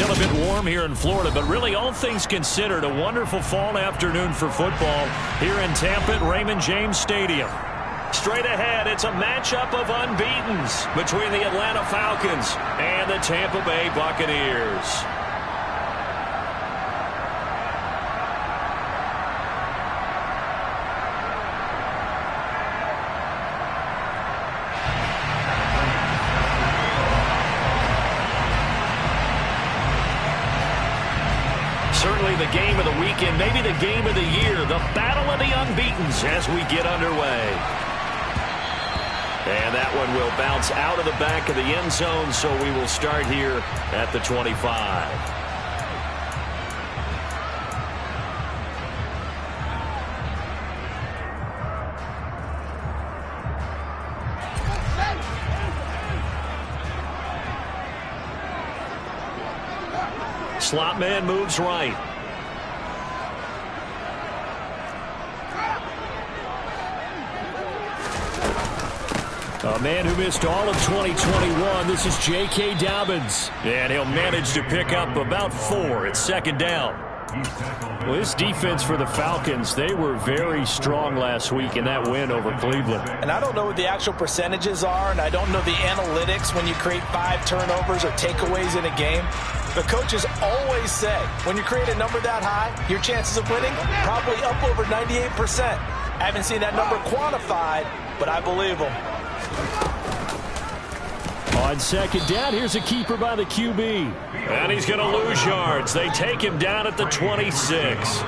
Still a bit warm here in Florida, but really all things considered, a wonderful fall afternoon for football here in Tampa at Raymond James Stadium. Straight ahead, it's a matchup of unbeatens between the Atlanta Falcons and the Tampa Bay Buccaneers. Certainly the game of the weekend, maybe the game of the year, the battle of the unbeatens as we get underway. And that one will bounce out of the back of the end zone, so we will start here at the 25. Slot man moves right. A man who missed all of 2021. This is J.K. Dobbins. And he'll manage to pick up about 4 at second down. Well, this defense for the Falcons, they were very strong last week in that win over Cleveland. And I don't know what the actual percentages are, and I don't know the analytics when you create 5 turnovers or takeaways in a game. The coaches always say, when you create a number that high, your chances of winning probably up over 98%. I haven't seen that number quantified, but I believe them. On second down, here's a keeper by the QB. And he's going to lose yards. They take him down at the 26.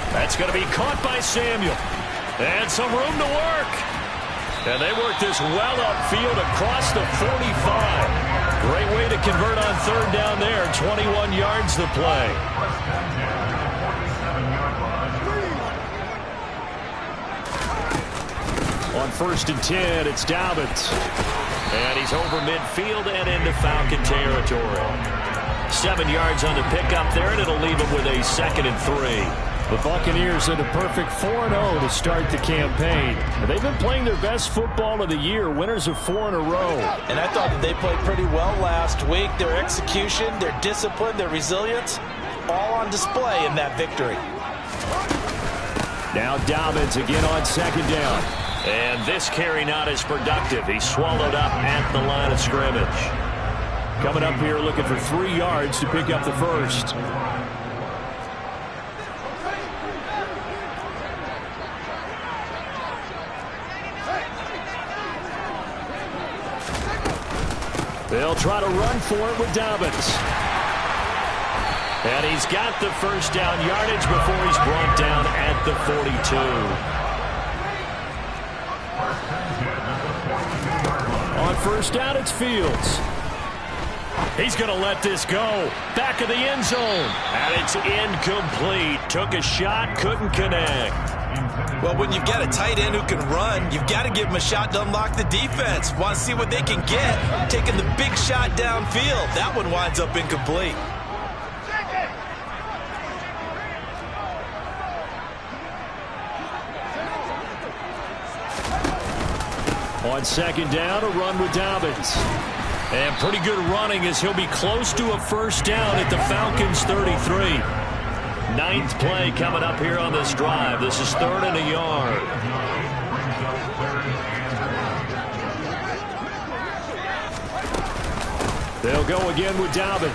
That's going to be caught by Samuel. And some room to work. And they work this well upfield across the 45. Great way to convert on third down there. 21 yards the play. On 1st and 10, it's Dobbins. And he's over midfield and into Falcon territory. 7 yards on the pickup there, and it'll leave him with a 2nd and 3. The Buccaneers are the perfect 4-0 to start the campaign. They've been playing their best football of the year, winners of 4 in a row. And I thought that they played pretty well last week. Their execution, their discipline, their resilience, all on display in that victory. Now Dobbins again on second down. And this carry not as productive. He's swallowed up at the line of scrimmage. Coming up here looking for 3 yards to pick up the first. They'll try to run for it with Dobbins. And he's got the first down yardage before he's brought down at the 42. On first down, it's Fields. He's going to let this go. Back of the end zone. And it's incomplete. Took a shot, couldn't connect. Well, when you've got a tight end who can run, you've got to give him a shot to unlock the defense. Want to see what they can get. Taking the big shot downfield. That one winds up incomplete. On second down, a run with Dobbins. And pretty good running as he'll be close to a first down at the Falcons' 33. 9th play coming up here on this drive. This is 3rd and a yard. They'll go again with Dobbins.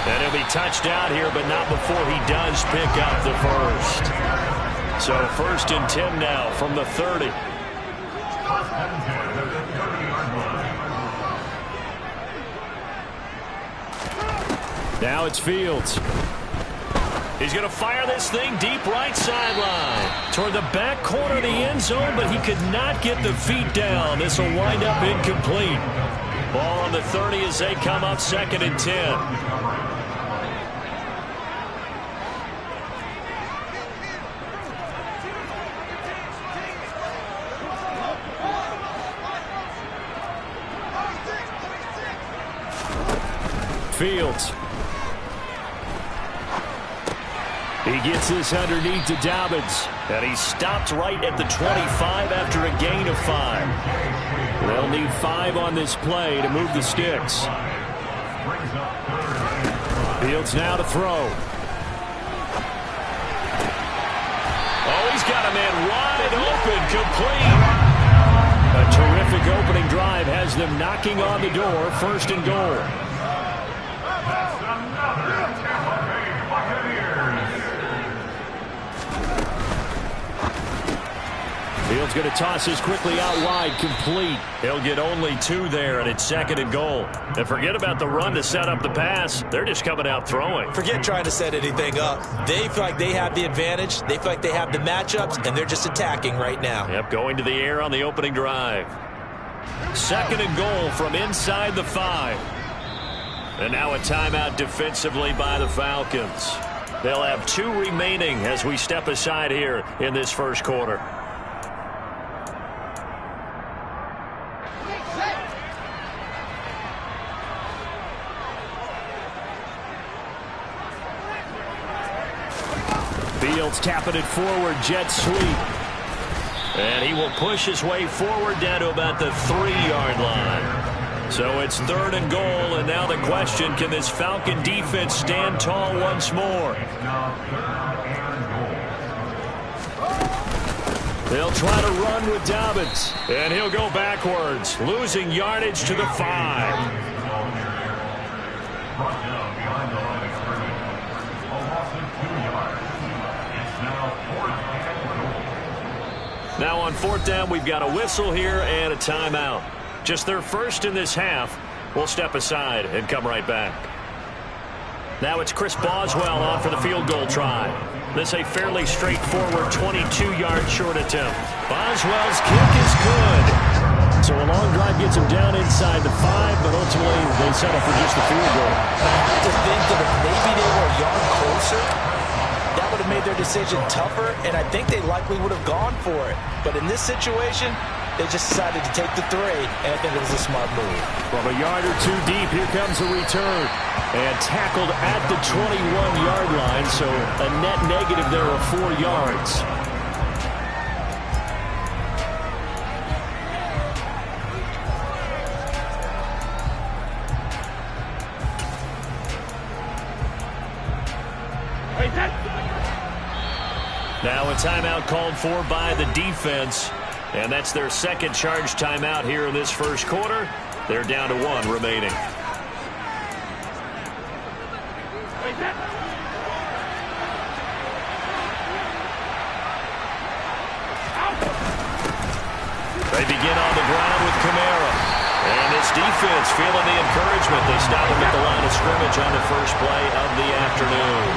And he'll be touched out here, but not before he does pick up the first. So 1st and 10 now from the 30. Now it's Fields. He's going to fire this thing deep right sideline toward the back corner of the end zone, but he could not get the feet down. This will wind up incomplete. Ball on the 30 as they come up 2nd and 10. Fields. He gets this underneath to Dobbins. And he stopped right at the 25 after a gain of 5. They'll need 5 on this play to move the sticks. Fields now to throw. Oh, he's got a man wide open, complete. A terrific opening drive has them knocking on the door, 1st and goal. Fields going to toss this quickly out wide, complete. He'll get only 2 there, and it's 2nd and goal. And forget about the run to set up the pass. They're just coming out throwing. Forget trying to set anything up. They feel like they have the advantage. They feel like they have the matchups, and they're just attacking right now. Yep, going to the air on the opening drive. 2nd and goal from inside the 5. And now a timeout defensively by the Falcons. They'll have 2 remaining as we step aside here in this first quarter. Fields tapping it forward, jet sweep. And he will push his way forward down to about the 3-yard line. So it's 3rd and goal, and now the question, can this Falcon defense stand tall once more? They'll try to run with Dobbins, and he'll go backwards, losing yardage to the 5. Now on 4th down, we've got a whistle here and a timeout. Just their first in this half. We'll step aside and come right back. Now it's Chris Boswell on for the field goal try. This a fairly straightforward 22-yard short attempt. Boswell's kick is good. So a long drive gets him down inside the 5, but ultimately they settle for just the field goal. I have to think that if maybe they were a yard closer, that would have made their decision tougher, and I think they likely would have gone for it. But in this situation, they just decided to take the 3, and I think it was a smart move. From a yard or 2 deep, here comes a return. And tackled at the 21-yard line, so a net negative there of 4 yards. Now a timeout called for by the defense, and that's their 2nd charge timeout here in this first quarter. They're down to 1 remaining. They begin on the ground with Kamara. And this defense feeling the encouragement. They stop him at the line of scrimmage on the first play of the afternoon.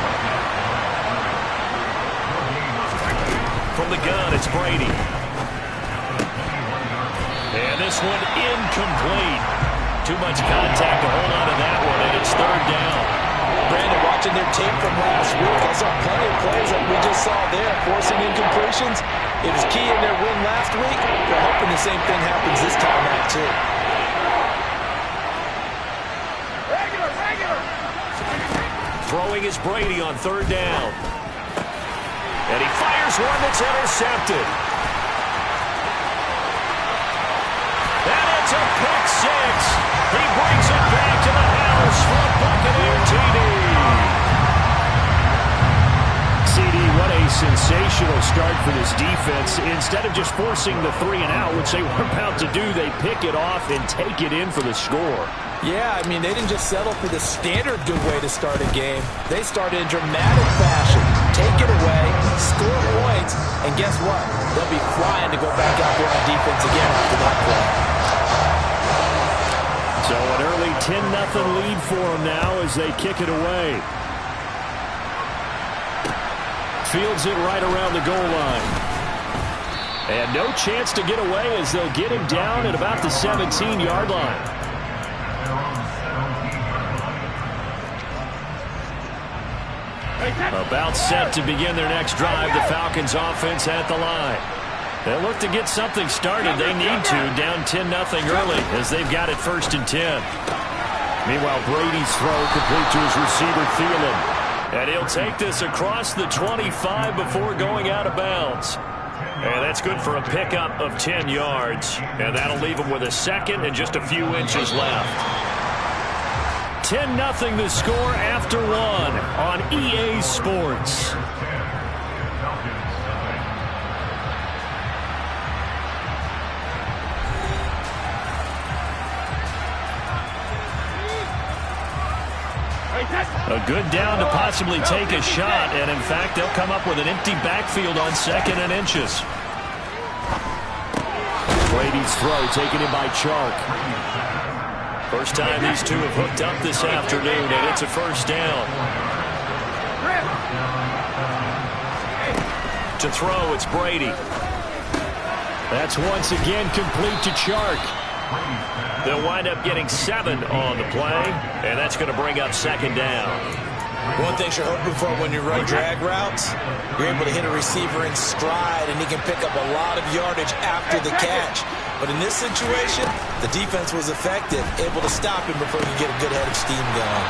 From the gun, it's Brady. And this one incomplete. Too much contact to hold on to that one, and it's 3rd down. Brandon, watching their tape from last week, I saw plenty of plays like we just saw there, forcing incompletions. It was key in their win last week. We're hoping the same thing happens this time out, too. Throwing is Brady on 3rd down. And he fires one that's intercepted. And it's a pick 6. He brings it back to the house for a Buccaneer TD. CD, what a sensational start for this defense. Instead of just forcing the 3 and out, which they were about to do, they pick it off and take it in for the score. Yeah, I mean, they didn't just settle for the standard good way to start a game. They started in dramatic fashion. Take it away, score points, and guess what? They'll be flying to go back out there on defense again after that play. So an early 10-0 lead for them now as they kick it away. Fields it right around the goal line. And no chance to get away as they'll get him down at about the 17-yard line. About set to begin their next drive. The Falcons offense at the line. They look to get something started. They need to. Down 10-0 early as they've got it 1st and 10. Meanwhile, Brady's throw complete to his receiver, Thielen. And he'll take this across the 25 before going out of bounds. And that's good for a pickup of 10 yards. And that'll leave him with a second and just a few inches left. 10-0 the score after one on EA Sports. A good down to possibly take a shot, and in fact, they'll come up with an empty backfield on 2nd and inches. Brady's throw taken in by Chark. First time these two have hooked up this afternoon, and it's a first down. To throw, it's Brady. That's once again complete to Chark. They'll wind up getting 7 on the play, and that's going to bring up 2nd down. One thing you're hoping for when you run drag routes, you're able to hit a receiver in stride, and he can pick up a lot of yardage after the catch. But in this situation, the defense was effective, able to stop him before he get a good head of steam going.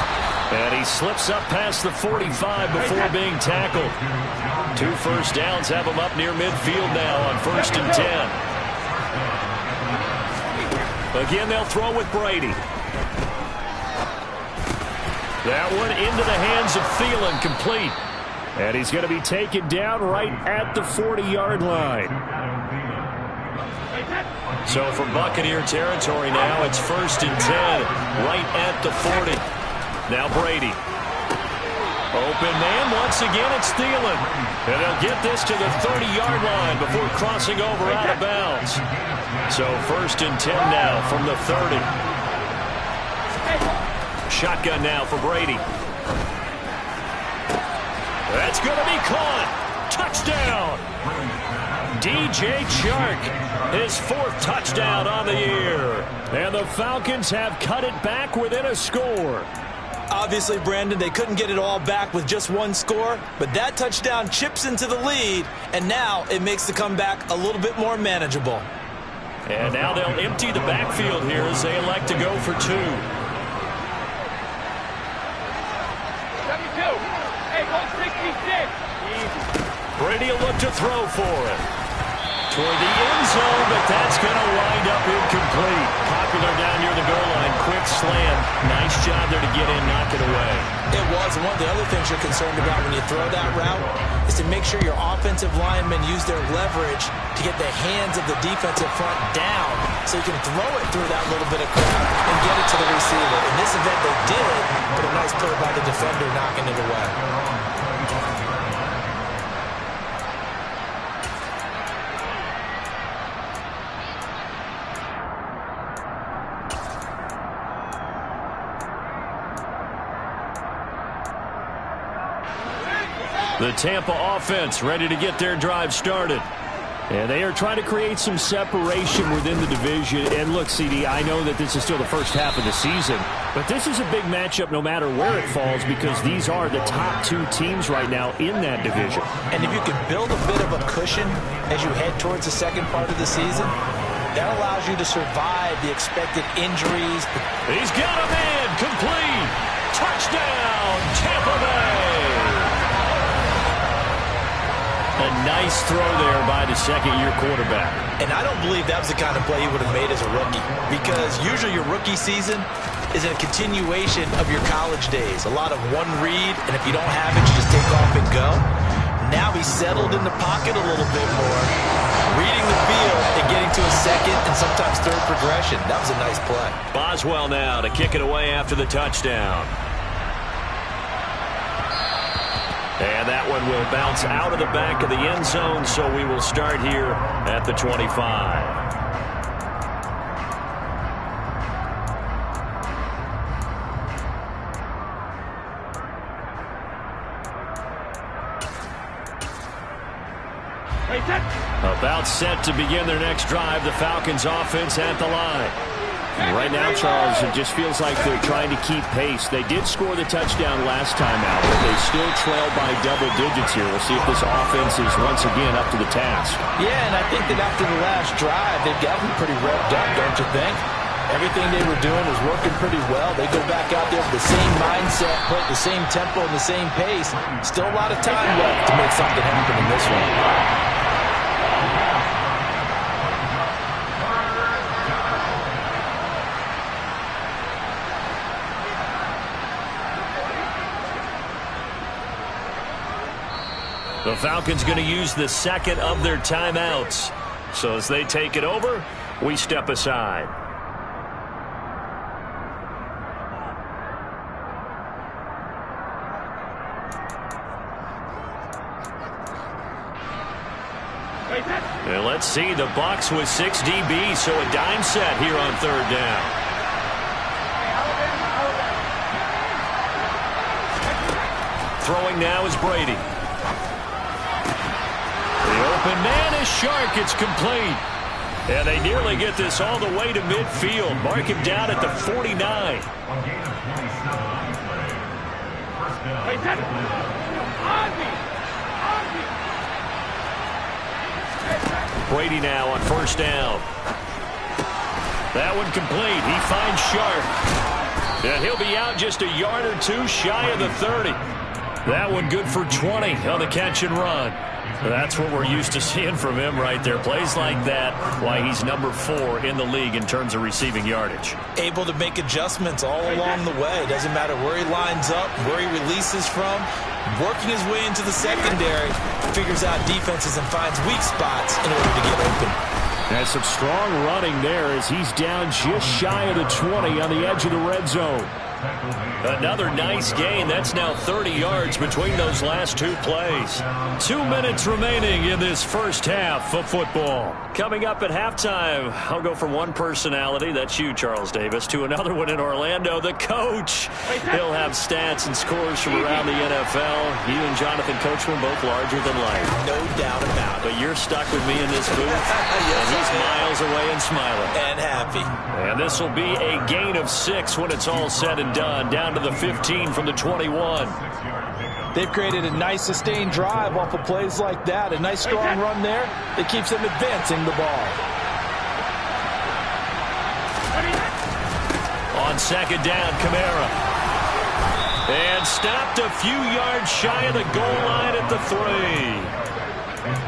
And he slips up past the 45 before being tackled. 2 first downs have him up near midfield now on 1st and 10. Again, they'll throw with Brady. That one into the hands of Thielen, complete. And he's going to be taken down right at the 40-yard line. So from Buccaneer territory now, it's 1st and 10, right at the 40. Now Brady. Open man, once again it's Thielen. And they'll get this to the 30-yard line before crossing over out of bounds. So 1st and 10 now from the 30. Shotgun now for Brady. That's going to be caught. Touchdown. DJ Chark, his 4th touchdown on the year. And the Falcons have cut it back within a score. Obviously, Brandon, they couldn't get it all back with just 1 score, but that touchdown chips into the lead, and now it makes the comeback a little bit more manageable. And now they'll empty the backfield here as they elect to go for 2. Brady will look to throw for it. Toward the end zone, but that's going to wind up incomplete. Popular down near the goal line. Quick slam. Nice job there to get in, knock it away. It was. And one of the other things you're concerned about when you throw that route is to make sure your offensive linemen use their leverage to get the hands of the defensive front down so you can throw it through that little bit of crowd and get it to the receiver. In this event, they did, but a nice play by the defender knocking it away. The Tampa offense ready to get their drive started. And they are trying to create some separation within the division. And look, CD, I know that this is still the first half of the season, but this is a big matchup no matter where it falls because these are the top 2 teams right now in that division. And if you can build a bit of a cushion as you head towards the second part of the season, that allows you to survive the expected injuries. He's got a man, complete. Touchdown, Tampa Bay. A nice throw there by the second-year quarterback. And I don't believe that was the kind of play he would have made as a rookie, because usually your rookie season is a continuation of your college days. A lot of one read, and if you don't have it, you just take off and go. Now he's settled in the pocket a little bit more, reading the field and getting to a second and sometimes third progression. That was a nice play. Boswell now to kick it away after the touchdown. And that one will bounce out of the back of the end zone, so we will start here at the 25. About set to begin their next drive, the Falcons offense at the line. And right now, Charles, it just feels like they're trying to keep pace. They did score the touchdown last time out, but they still trail by double digits here. We'll see if this offense is once again up to the task. Yeah, and I think that after the last drive, they've got them pretty revved up, don't you think? Everything they were doing was working pretty well. They go back out there with the same mindset, play the same tempo and the same pace. Still a lot of time left to make something happen in this one. The Falcons going to use the second of their timeouts. So as they take it over, we step aside. And let's see, the Bucs with 6 DBs, so a dime set here on third down. Throwing now is Brady. The open man is Shark. It's complete. And they nearly get this all the way to midfield. Mark him down at the 49. Brady now on first down. That one complete. He finds Shark. And he'll be out just a yard or two shy of the 30. That one good for 20 on the catch and run. That's what we're used to seeing from him right there. Plays like that, why he's number 4 in the league in terms of receiving yardage. Able to make adjustments all along the way. Doesn't matter where he lines up, where he releases from. Working his way into the secondary, figures out defenses and finds weak spots in order to get open. That's some strong running there as he's down just shy of the 20 on the edge of the red zone. Another nice gain. That's now 30 yards between those last two plays. 2 minutes remaining in this first half of football. Coming up at halftime, I'll go from one personality, that's you, Charles Davis, to another one in Orlando, the coach. He'll have stats and scores from around the NFL. You and Jonathan Coachman both larger than life. No doubt about it. But you're stuck with me in this booth, and he's miles away and smiling. And happy. And this will be a gain of 6 when it's all said and done. Down to the 15 from the 21. They've created a nice sustained drive off of plays like that. A nice strong run there that keeps them advancing the ball. On second down, Kamara. And stopped a few yards shy of the goal line at the 3.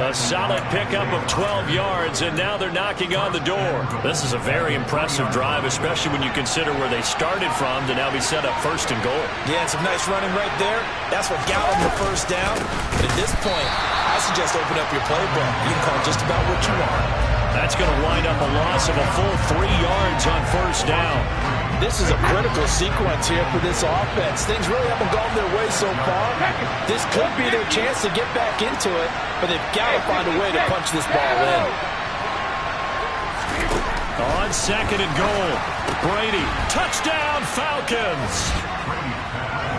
A solid pickup of 12 yards, and now they're knocking on the door. This is a very impressive drive, especially when you consider where they started from to now be set up first and goal. Yeah, some nice running right there. That's what got them the first down. But at this point, I suggest open up your playbook. You can call just about what you want. That's going to wind up a loss of a full 3 yards on first down. This is a critical sequence here for this offense. Things really haven't gone their way so far. This could be their chance to get back into it, but they've got to find a way to punch this ball in. On second and goal, Brady, touchdown Falcons.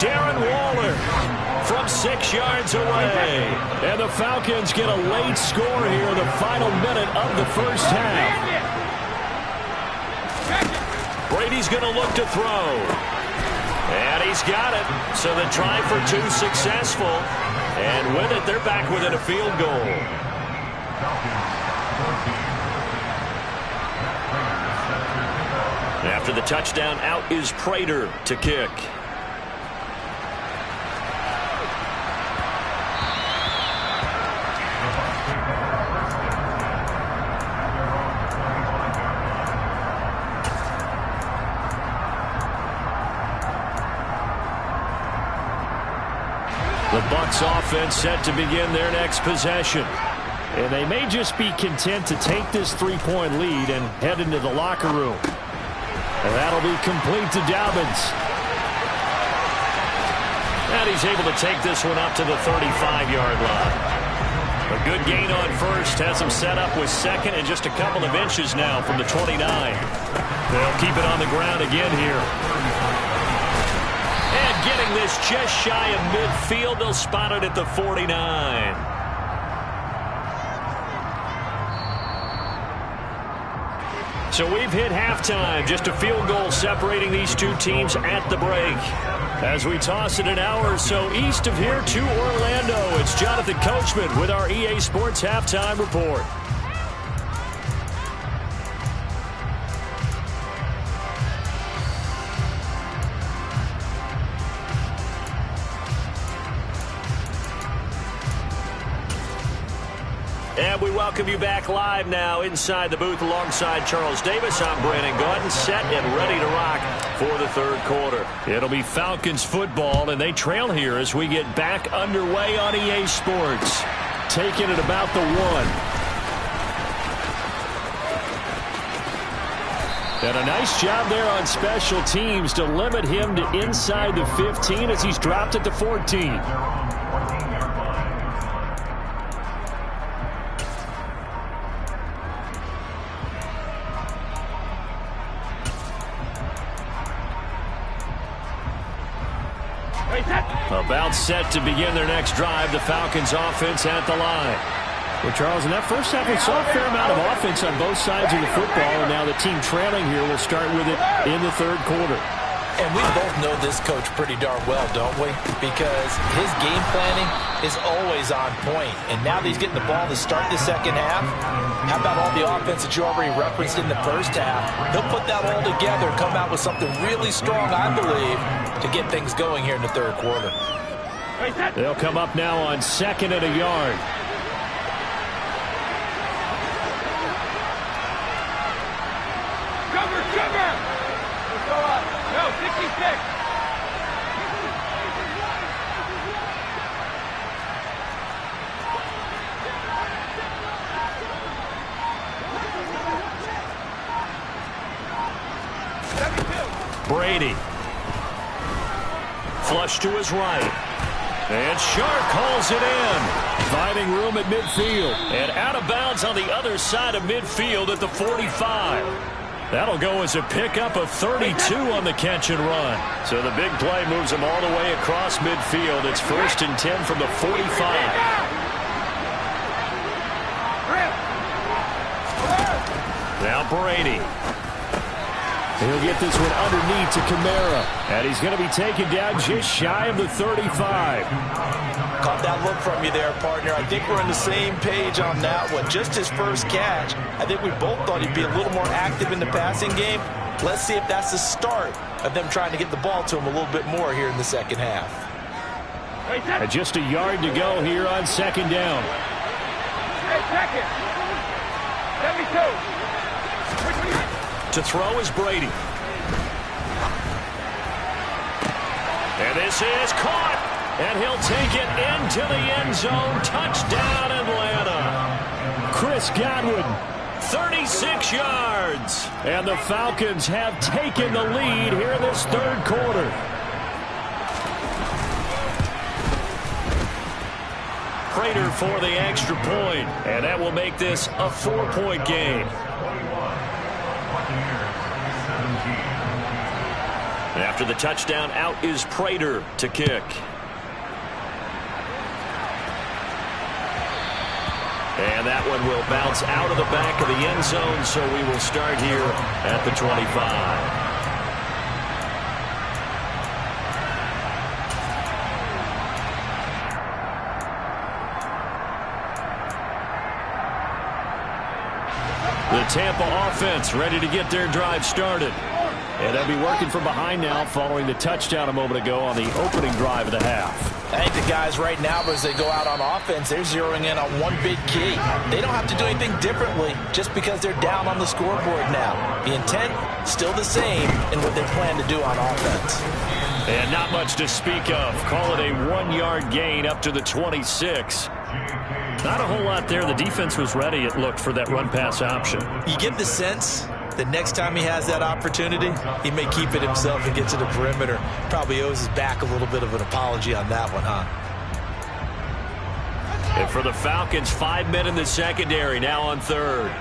Darren Waller from 6 yards away. And the Falcons get a late score here in the final minute of the first half. Brady's going to look to throw. And he's got it. So the try for 2 successful. And with it, they're back within a field goal. After the touchdown, out is Prater to kick. The Bucs offense set to begin their next possession. And they may just be content to take this 3-point lead and head into the locker room. And that'll be complete to Dobbins. And he's able to take this one up to the 35-yard line. A good gain on first has him set up with second and just a couple of inches now from the 29. They'll keep it on the ground again here. And getting this just shy of midfield, they'll spot it at the 49. So we've hit halftime. Just a field goal separating these two teams at the break. As we toss it an hour or so east of here to Orlando, it's Jonathan Coachman with our EA Sports Halftime Report. And we welcome you back live now inside the booth alongside Charles Davis. I'm Brandon Gaudin, set and ready to rock for the third quarter. It'll be Falcons football, and they trail here as we get back underway on EA Sports. Taking it about the 1. And a nice job there on special teams to limit him to inside the 15 as he's dropped it to 14. About set to begin their next drive. The Falcons offense at the line. Well, Charles, in that first half, we saw a fair amount of offense on both sides of the football, and now the team trailing here will start with it in the third quarter. And we both know this coach pretty darn well, don't we? Because his game planning is always on point. And now that he's getting the ball to start the second half, how about all the offense that you already referenced in the first half? He'll put that all together, come out with something really strong, I believe, to get things going here in the third quarter. They'll come up now on 2nd and a yard. No, 66. Brady. Flush to his right. And Sharp calls it in. Finding room at midfield. And out of bounds on the other side of midfield at the 45. That'll go as a pickup of 32 on the catch and run. So the big play moves him all the way across midfield. It's 1st and 10 from the 45. Now Brady. He'll get this one underneath to Kamara. And he's going to be taken down just shy of the 35. Caught that look from you there, partner. I think we're on the same page on that one. Just his first catch. I think we both thought he'd be a little more active in the passing game. Let's see if that's the start of them trying to get the ball to him a little bit more here in the second half. And just a yard to go here on 2nd down. Second. 72. To throw is Brady. And this is caught. And he'll take it into the end zone. Touchdown, Atlanta. Chris Godwin, 36 yards. And the Falcons have taken the lead here in this third quarter. Prater for the extra point. And that will make this a 4-point game. After the touchdown, out is Prater to kick. And that one will bounce out of the back of the end zone, so we will start here at the 25. The Tampa offense ready to get their drive started. And they'll be working from behind now following the touchdown a moment ago on the opening drive of the half. I think the guys right now, as they go out on offense, they're zeroing in on one big key. They don't have to do anything differently just because they're down on the scoreboard now. The intent, still the same in what they plan to do on offense. And not much to speak of. Call it a 1-yard gain up to the 26. Not a whole lot there. The defense was ready, it looked, for that run-pass option. You get the sense the next time he has that opportunity, he may keep it himself and get to the perimeter. Probably owes his back a little bit of an apology on that one, huh? And for the Falcons, 5 men in the secondary, now on 3rd.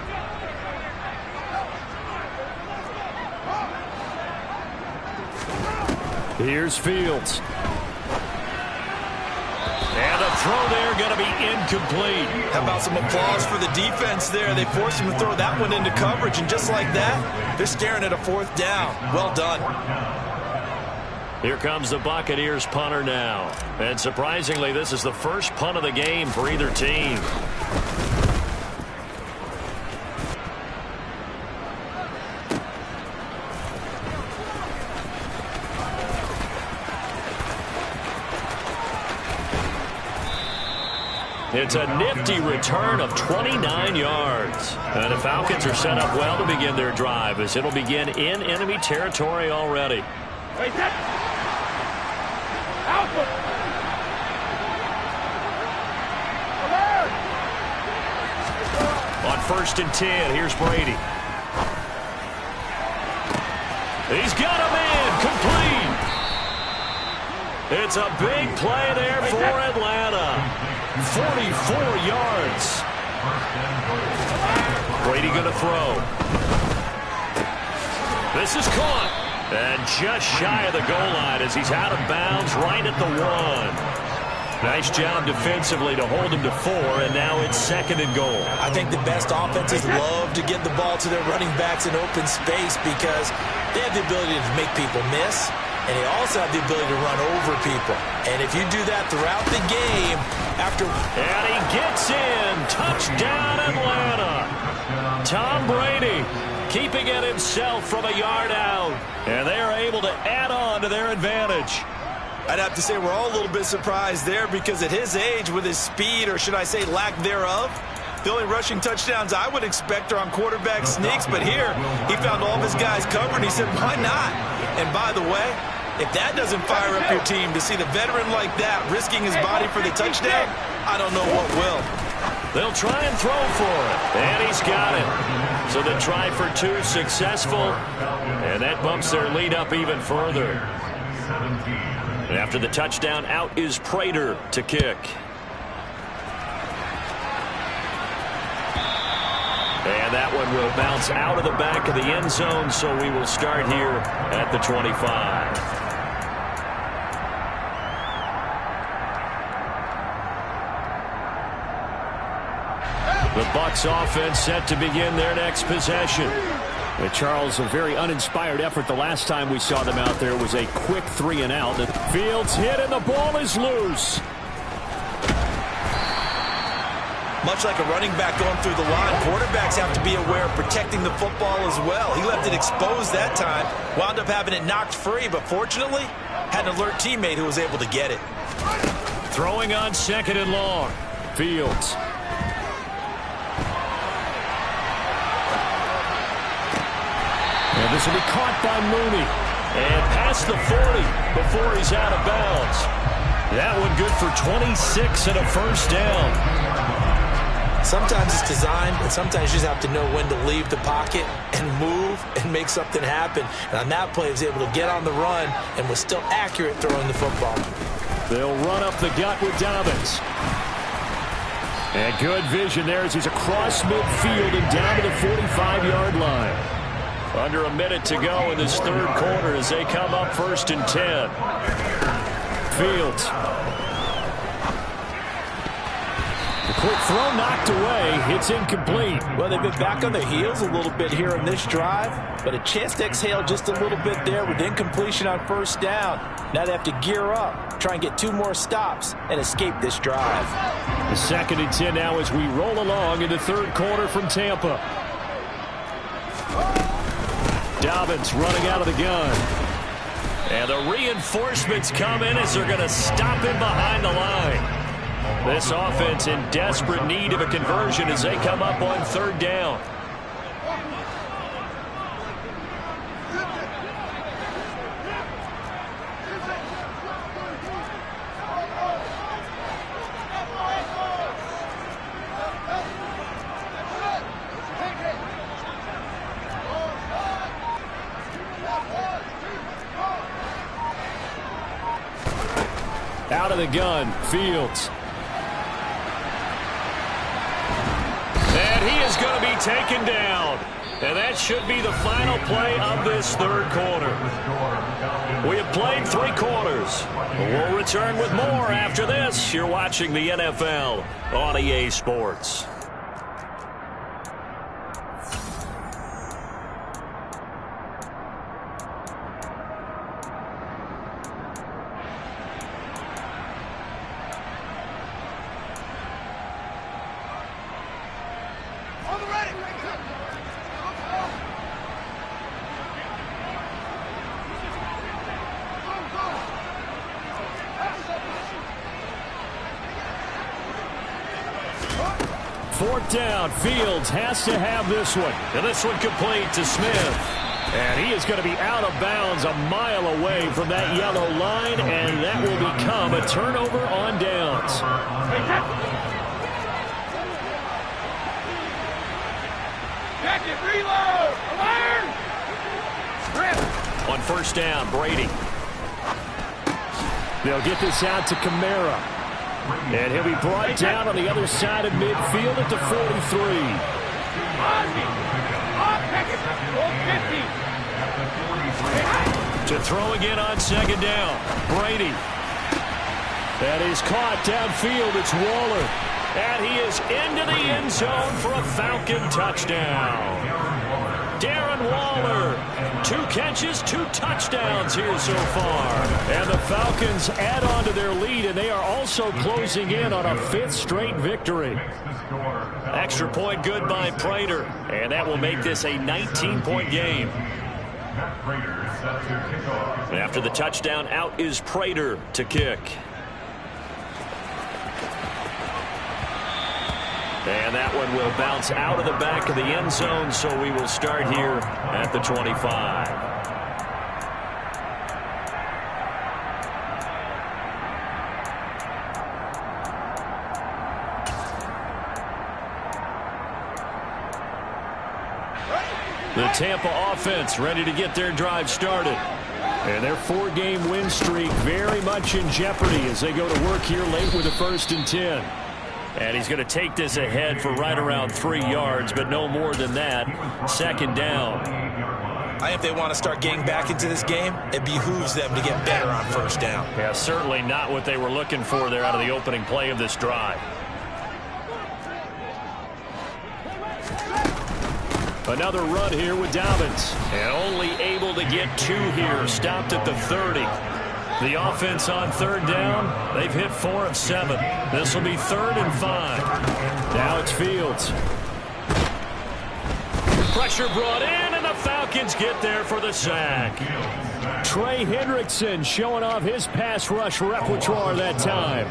Here's Fields. And the throw there going to be incomplete. How about some applause for the defense there? They forced him to throw that one into coverage, and just like that, they're staring at a 4th down. Well done. Here comes the Buccaneers punter now. And surprisingly, this is the first punt of the game for either team. It's a nifty return of 29 yards. And the Falcons are set up well to begin their drive as it'll begin in enemy territory already. Wait, set. Out. On 1st and 10, here's Brady. He's got him in, complete. It's a big play there for Atlanta. 44 yards. Brady going to throw. This is caught. And just shy of the goal line as he's out of bounds right at the 1. Nice job defensively to hold him to 4, and now it's 2nd and goal. I think the best offenses love to get the ball to their running backs in open space because they have the ability to make people miss, and they also have the ability to run over people. And if you do that throughout the game, And he gets in. Touchdown, Atlanta. Tom Brady keeping it himself from a yard out, and they are able to add on to their advantage. I'd have to say we're all a little bit surprised there because at his age, with his speed, or should I say lack thereof, the only rushing touchdowns I would expect are on quarterback sneaks. But here, he found all of his guys covered, and he said, why not? And by the way, if that doesn't fire up your team to see the veteran like that risking his body for the touchdown, I don't know what will. They'll try and throw for it, and he's got it. So the try for 2 successful, and that bumps their lead up even further. After the touchdown, out is Prater to kick. And that one will bounce out of the back of the end zone, so we will start here at the 25. The Bucs offense set to begin their next possession. Charles, a very uninspired effort the last time we saw them out there was a quick 3 and out. Fields hit and the ball is loose. Much like a running back going through the line, quarterbacks have to be aware of protecting the football as well. He left it exposed that time, wound up having it knocked free, but fortunately had an alert teammate who was able to get it. Throwing on 2nd and long. Fields. And this will be caught by Mooney. And past the 40 before he's out of bounds. That one good for 26 and a first down. Sometimes it's designed, but sometimes you just have to know when to leave the pocket and move and make something happen. And on that play, he was able to get on the run and was still accurate throwing the football. They'll run up the gut with Dobbins. And good vision there as he's across midfield and down to the 45-yard line. Under a minute to go in this 3rd quarter as they come up 1st and 10. Fields. The quick throw knocked away. It's incomplete. Well, they've been back on their heels a little bit here in this drive, but a chance to exhale just a little bit there with incompletion on 1st down. Now they have to gear up, try and get 2 more stops, and escape this drive. The 2nd and 10 now as we roll along in the 3rd quarter from Tampa. Dobbins running out of the gun. And the reinforcements come in as they're going to stop him behind the line. This offense in desperate need of a conversion as they come up on 3rd down. Out of the gun, Fields. And he is going to be taken down. And that should be the final play of this 3rd quarter. We have played 3 quarters. We'll return with more after this. You're watching the NFL on EA Sports. 4th down. Fields has to have this one. And this one complete to Smith. And he is going to be out of bounds a mile away from that yellow line, and that will become a turnover on downs. Check it, reload, alert! On 1st down, Brady. They'll get this out to Kamara. And he'll be brought down on the other side of midfield at the 43. To throw again on 2nd down. Brady. That is caught downfield. It's Waller. And he is into the end zone for a Falcon touchdown. Darren Waller. 2 catches, 2 touchdowns here so far. And the Falcons add on to their lead, and they are also closing in on a 5th straight victory. Extra point good by Prater, and that will make this a 19-point game. After the touchdown, out is Prater to kick. And that one will bounce out of the back of the end zone, so we will start here at the 25. The Tampa offense ready to get their drive started. And their 4-game win streak very much in jeopardy as they go to work here late with a 1st and 10. And he's going to take this ahead for right around 3 yards, but no more than that. 2nd down. I think if they want to start getting back into this game, it behooves them to get better on 1st down. Yeah, certainly not what they were looking for there out of the opening play of this drive. Another run here with Dobbins. And only able to get 2 here. Stopped at the 30. The offense on 3rd down, they've hit 4 of 7. This will be 3rd and 5. Now it's Fields. Pressure brought in, and the Falcons get there for the sack. Trey Hendrickson showing off his pass rush repertoire that time.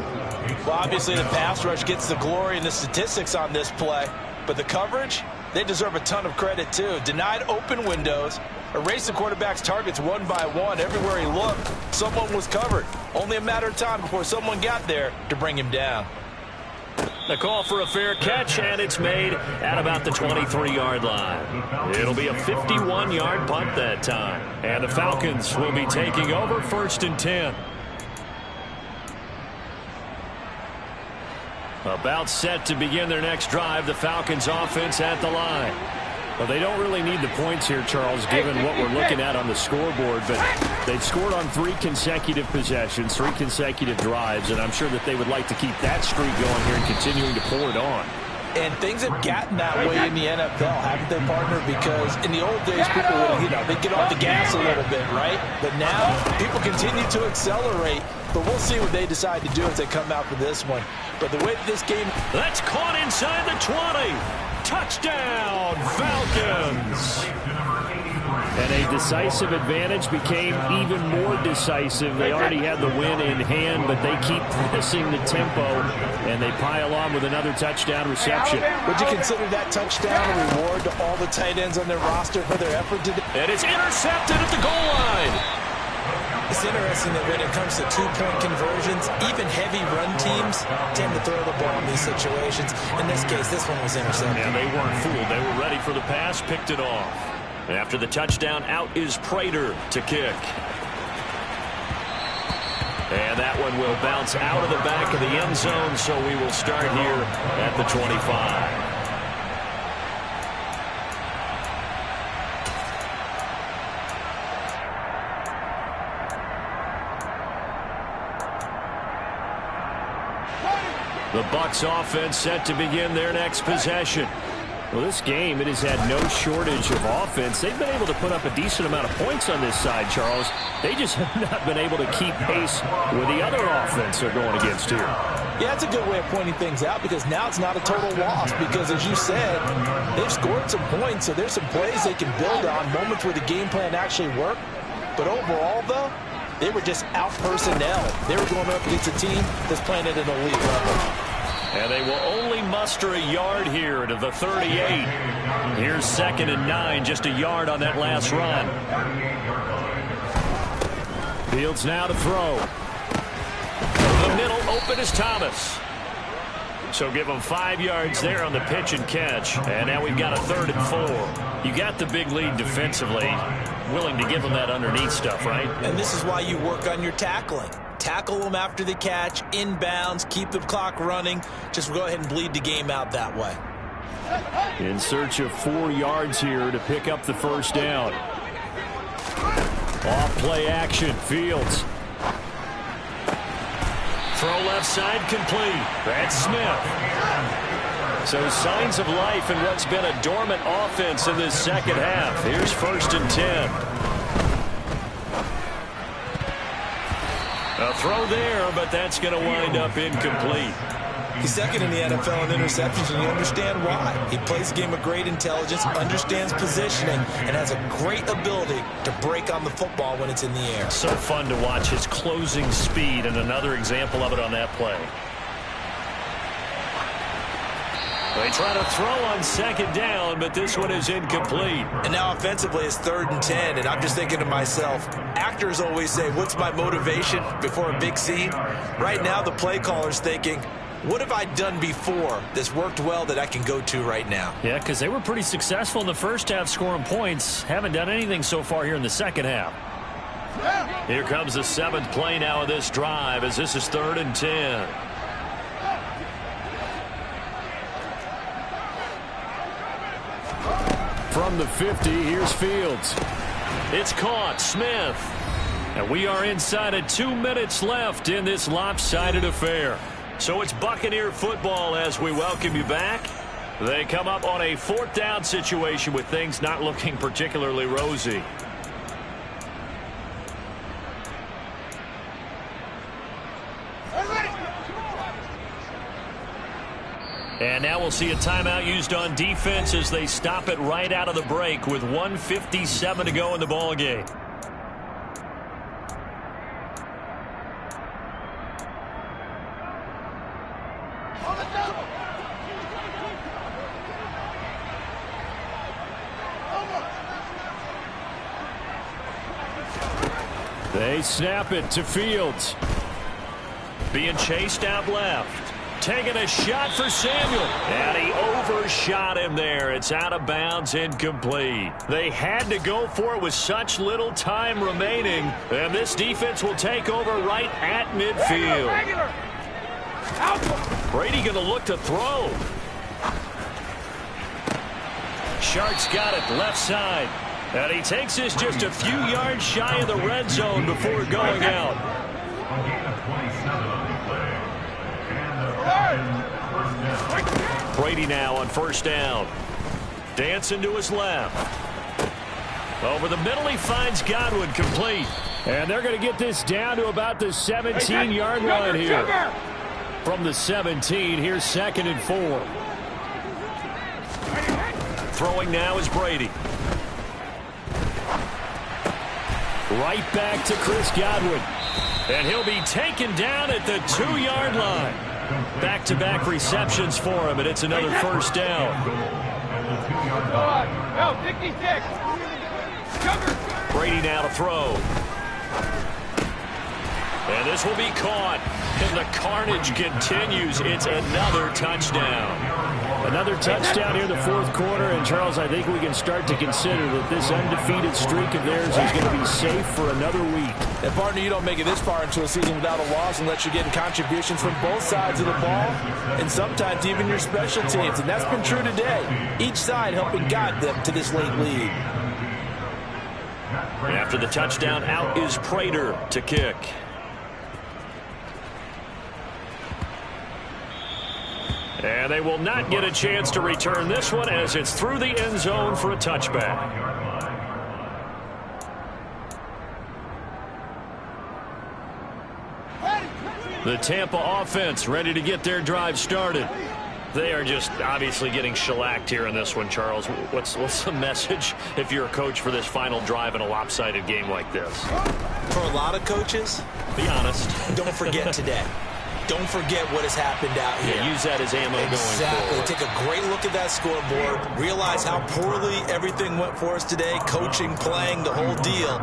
Well, obviously the pass rush gets the glory and the statistics on this play, but the coverage, they deserve a ton of credit too. Denied open windows, erased the quarterback's targets one by one. Everywhere he looked, someone was covered. Only a matter of time before someone got there to bring him down. The call for a fair catch, and it's made at about the 23-yard line. It'll be a 51-yard punt that time. And the Falcons will be taking over 1st and 10. About set to begin their next drive, the Falcons offense at the line. Well, they don't really need the points here, Charles, given what we're looking at on the scoreboard, but they've scored on 3 consecutive possessions, 3 consecutive drives, and I'm sure that they would like to keep that streak going here and continuing to pour it on. And things have gotten that way in the NFL, haven't they, partner? Because in the old days, people would, they'd get off the gas a little bit, right? But now, people continue to accelerate. But we'll see what they decide to do as they come out for this one. But the way that this game... That's caught inside the 20. Touchdown, Falcons. And a decisive advantage became even more decisive. They already had the win in hand, but they keep pressing the tempo, and they pile on with another touchdown reception. Would you consider that touchdown a reward to all the tight ends on their roster for their effort today? And it's intercepted at the goal line. It's interesting that when it comes to 2-point conversions, even heavy run teams tend to throw the ball in these situations. In this case, this one was intercepted. And they weren't fooled. They were ready for the pass, picked it off. After the touchdown, out is Prater to kick. And that one will bounce out of the back of the end zone, so we will start here at the 25. The Bucs offense set to begin their next possession. Well, this game, it has had no shortage of offense. They've been able to put up a decent amount of points on this side, Charles. They just have not been able to keep pace with the other offense they're going against here. Yeah, that's a good way of pointing things out because now it's not a total loss because, as you said, they've scored some points, so there's some plays they can build on, moments where the game plan actually worked. But overall, though, they were just out personnel. They were going up against a team that's playing at an elite level. And they will only muster a yard here to the 38. Here's 2nd and 9, just a yard on that last run. Fields now to throw. Over the middle, open is Thomas. So give him 5 yards there on the pitch and catch. And now we've got a 3rd and 4. You got the big lead defensively. Willing to give him that underneath stuff, right? And this is why you work on your tackling. Tackle them after the catch, inbounds, keep the clock running. Just go ahead and bleed the game out that way. In search of 4 yards here to pick up the first down. Off play action, Fields. Throw left side complete. That's Smith. So signs of life in what's been a dormant offense in this second half. Here's 1st and 10. A throw there, but that's going to wind up incomplete. He's 2nd in the NFL in interceptions, and you understand why. He plays a game of great intelligence, understands positioning, and has a great ability to break on the football when it's in the air. So fun to watch his closing speed, and another example of it on that play. They try to throw on 2nd down, but this one is incomplete. And now offensively it's 3rd and 10, and I'm just thinking to myself, actors always say, what's my motivation before a big scene? Right now the play caller's thinking, what have I done before that's worked well that I can go to right now? Yeah, because they were pretty successful in the first half scoring points. Haven't done anything so far here in the second half. Here comes the 7th play now of this drive as this is 3rd and 10. From the 50, here's Fields. It's caught, Smith. And we are inside of 2 minutes left in this lopsided affair. So it's Buccaneer football as we welcome you back. They come up on a 4th down situation with things not looking particularly rosy. And now we'll see a timeout used on defense as they stop it right out of the break with 1:57 to go in the ball game. They snap it to Fields. Being chased out left. Taking a shot for Samuel. And he overshot him there. It's out of bounds, incomplete. They had to go for it with such little time remaining. And this defense will take over right at midfield. Brady going to look to throw. Shark's got it left side. And he takes this just a few yards shy of the red zone before going out. Brady now on 1st down. Dancing to his left. Over the middle, he finds Godwin complete. And they're going to get this down to about the 17-yard line here. From the 17, here's 2nd and 4. Throwing now is Brady. Right back to Chris Godwin. And he'll be taken down at the 2-yard line. Back-to-back receptions for him, and it's another 1st down. Brady now to throw. And this will be caught. And the carnage continues. It's another touchdown. Another touchdown here in the 4th quarter. And, Charles, I think we can start to consider that this undefeated streak of theirs is going to be safe for another week. And, partner, you don't make it this far into a season without a loss unless you're getting contributions from both sides of the ball and sometimes even your special teams. And that's been true today. Each side helping guide them to this late lead. After the touchdown, out is Prater to kick. And they will not get a chance to return this one as it's through the end zone for a touchback. The Tampa offense ready to get their drive started. They are just obviously getting shellacked here in this one, Charles. What's the message if you're a coach for this final drive in a lopsided game like this? For a lot of coaches, be honest. don't forget today. don't forget what has happened out here. Yeah, use that as ammo going forward. Take a great look at that scoreboard. Realize how poorly everything went for us today. Coaching, playing, the whole deal.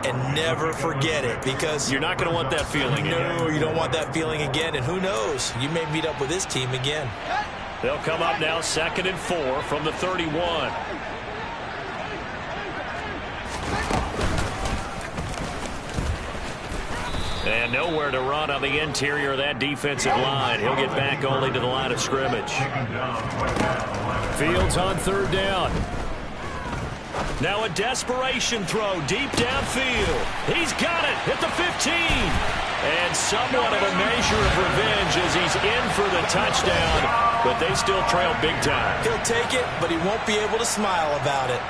And never forget it, because you're not going to want that feeling again. No, you don't want that feeling again. And who knows? You may meet up with this team again. They'll come up now 2nd and 4 from the 31. And nowhere to run on the interior of that defensive line. He'll get back only to the line of scrimmage. Fields on 3rd down. Now a desperation throw deep downfield. He's got it at the 15. And somewhat of a measure of revenge as he's in for the touchdown. But they still trail big time. He'll take it, but he won't be able to smile about it.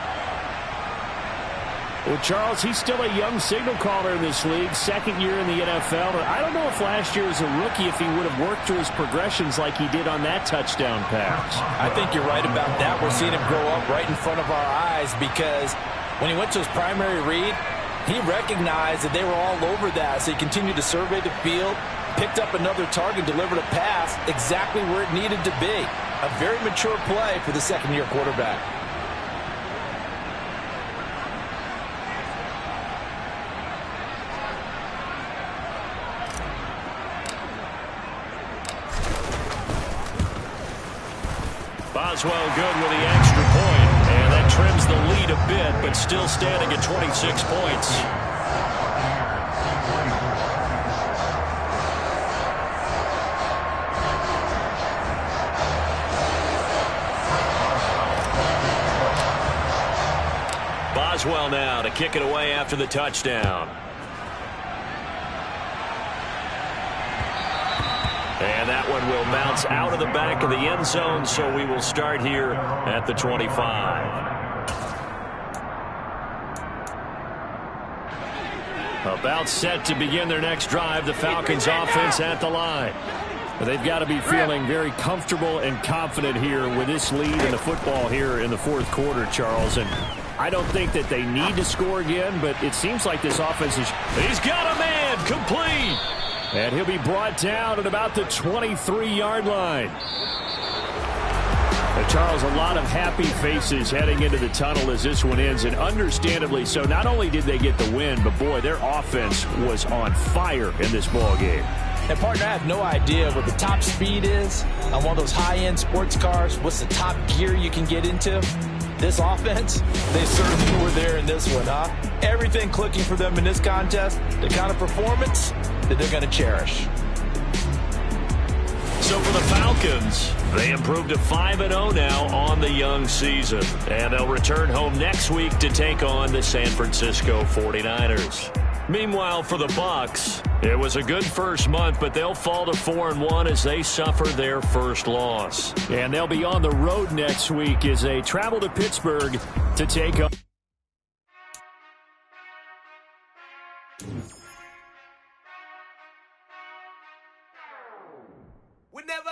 Well, Charles, he's still a young signal caller in this league, 2nd year in the NFL. But I don't know if last year as a rookie, if he would have worked through his progressions like he did on that touchdown pass. I think you're right about that. We're seeing him grow up right in front of our eyes, because when he went to his primary read, he recognized that they were all over that. So he continued to survey the field, picked up another target, delivered a pass exactly where it needed to be. A very mature play for the 2nd-year quarterback. Boswell good with the extra point, and that trims the lead a bit, but still standing at 26 points. Boswell now to kick it away after the touchdown. And that one will bounce out of the back of the end zone, so we will start here at the 25. About set to begin their next drive, the Falcons offense at the line. They've got to be feeling very comfortable and confident here with this lead in the football here in the 4th quarter, Charles. And I don't think that they need to score again, but it seems like this offense is... He's got a man, complete. And he'll be brought down at about the 23-yard line. Charles, a lot of happy faces heading into the tunnel as this one ends, and understandably so. Not only did they get the win, but, boy, their offense was on fire in this ball game. And, partner, I have no idea what the top speed is on one of those high-end sports cars. What's the top gear you can get into? This offense, they certainly were there in this one, huh? Everything clicking for them in this contest, the kind of performance that they're going to cherish. So for the Falcons, they improved to 5-0 now on the young season. And they'll return home next week to take on the San Francisco 49ers. Meanwhile, for the Bucs, it was a good first month, but they'll fall to 4-1 as they suffer their first loss. And they'll be on the road next week as they travel to Pittsburgh to take on. Whenever